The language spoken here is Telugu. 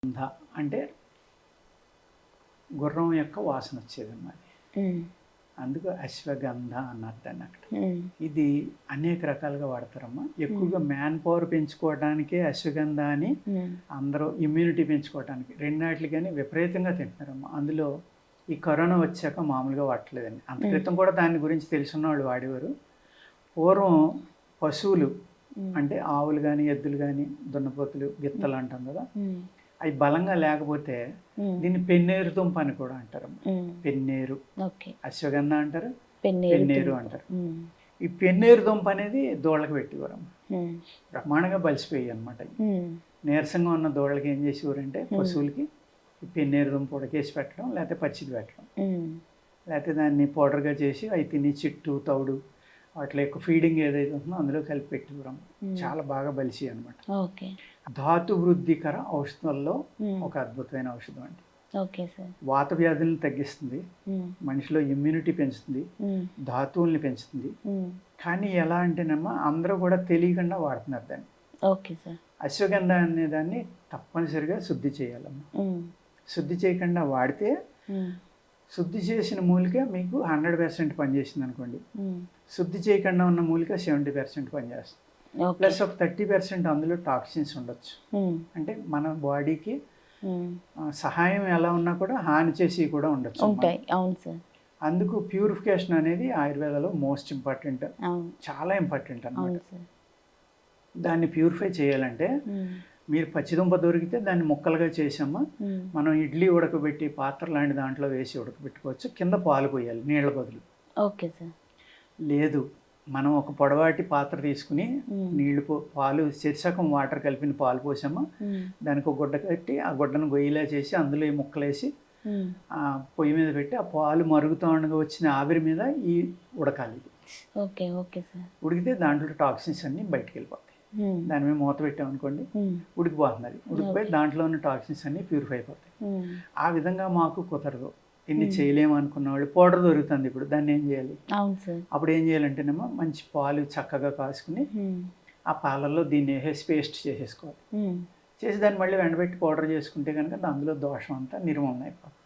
గంధ అంటే గుర్రం యొక్క వాసన వచ్చేదన్నమాట. అందుకు అశ్వగంధ అన్నారు దాన్ని అక్కడ. ఇది అనేక రకాలుగా వాడతారమ్మా. ఎక్కువగా మ్యాన్ పవర్ పెంచుకోవడానికే అశ్వగంధ అని అందరూ ఇమ్యూనిటీ పెంచుకోవడానికి రెండాట్లు కానీ విపరీతంగా తింటున్నారమ్మా. అందులో ఈ కరోనా వచ్చాక మామూలుగా వాడట్లేదండి. అంత క్రితం కూడా దాని గురించి తెలుసున్న వాళ్ళు వాడేవారు. పూర్వం పశువులు అంటే ఆవులు కానీ ఎద్దులు కానీ దున్నపోతులు గిత్తలు అంటాం కదా, అవి బలంగా లేకపోతే దీన్ని పెన్నేరు దుంప అని కూడా అంటారు. పెన్నేరు, అశ్వగంధ అంటారు, పెన్నేరు అంటారు. ఈ పెన్నేరు దుంప అనేది దూళ్ళకి పెట్టేవారమ్మ. బ్రహ్మాండంగా బలిసిపోయాయి అనమాట. నీరసంగా ఉన్న దూళ్ళకి ఏం చేసేవారంటే పశువులకి ఈ పెన్నేరు దుంప ఉడకేసి పెట్టడం, లేకపోతే పచ్చిది పెట్టడం, లేకపోతే దాన్ని పౌడర్గా చేసి అవి తిని చిట్టు తౌడు వాటిలో ఎక్కువ ఫీడింగ్ ఏదైతే ఉంటుందో అందులో కలిపి పెట్టివరం. చాలా బాగా బలిసి అనమాట. ధాతు వృద్ధికర ఔషధాల్లో ఒక అద్భుతమైన ఔషధం అండి. వాత వ్యాధులను తగ్గిస్తుంది, మనిషిలో ఇమ్యూనిటీ పెంచుతుంది, ధాతువుల్ని పెంచుతుంది. కానీ ఎలా అంటేనమ్మా అందరూ కూడా తెలియకుండా వాడుతున్నారు దాన్ని. అశ్వగంధ అనే దాన్ని తప్పనిసరిగా శుద్ధి చేయాలమ్మా. శుద్ధి చేయకుండా వాడితే శుద్ధి చేసిన మూలిక మీకు 100% పనిచేసింది అనుకోండి, శుద్ధి చేయకుండా ఉన్న మూలిక 70% పనిచేస్తుంది. ప్లస్ ఒక 30% అందులో టాక్సిన్స్ ఉండొచ్చు. అంటే మన బాడీకి సహాయం ఎలా ఉన్నా కూడా హాని చేసి కూడా ఉండొచ్చు. అందుకు ప్యూరిఫికేషన్ అనేది ఆయుర్వేదంలో మోస్ట్ ఇంపార్టెంట్, చాలా ఇంపార్టెంట్ అన్నమాట. దాన్ని ప్యూరిఫై చేయాలంటే మీరు పచ్చిదుంప దొరికితే దాన్ని ముక్కలుగా చేసామా మనం ఇడ్లీ ఉడకబెట్టి పాత్ర లాంటి దాంట్లో వేసి ఉడకబెట్టుకోవచ్చు. కింద పాలు పోయాలి నీళ్ళ బదులు. లేదు మనం ఒక పొడవాటి పాత్ర తీసుకుని నీళ్లు పాలు చెరిసకం వాటర్ కలిపిన పాలు పోసామా దానికి ఒక గుడ్డ కట్టి ఆ గుడ్డను గొయ్యిలా చేసి అందులో ఈ ముక్కలేసి పొయ్యి మీద పెట్టి ఆ పాలు మరుగుతూ ఉండగా వచ్చిన ఆవిరి మీద ఈ ఉడకాలి. ఉడికితే దాంట్లో టాక్సిన్స్ అన్ని బయటకు వెళ్ళిపోతాయి. దాని మీద మూత పెట్టామనుకోండి ఉడికిపోతున్నది. ఉడికిపోయి దాంట్లో ఉన్న టాక్సిన్స్ అన్ని ప్యూరిఫై అయిపోతాయి. ఆ విధంగా మాకు కుదరదు, ఇన్ని చేయలేము అనుకున్న వాళ్ళు పౌడర్ దొరుకుతుంది ఇప్పుడు, దాన్ని ఏం చేయాలి? అప్పుడు ఏం చేయాలంటేనేమో మంచి పాలు చక్కగా కాసుకుని ఆ పాలల్లో దీన్ని వేసి పేస్ట్ చేసేసుకోవాలి. చేసి దాన్ని మళ్ళీ వెండబెట్టి పౌడర్ చేసుకుంటే కనుక అందులో దోషం అంతా నిర్మూలన అయిపోతుంది.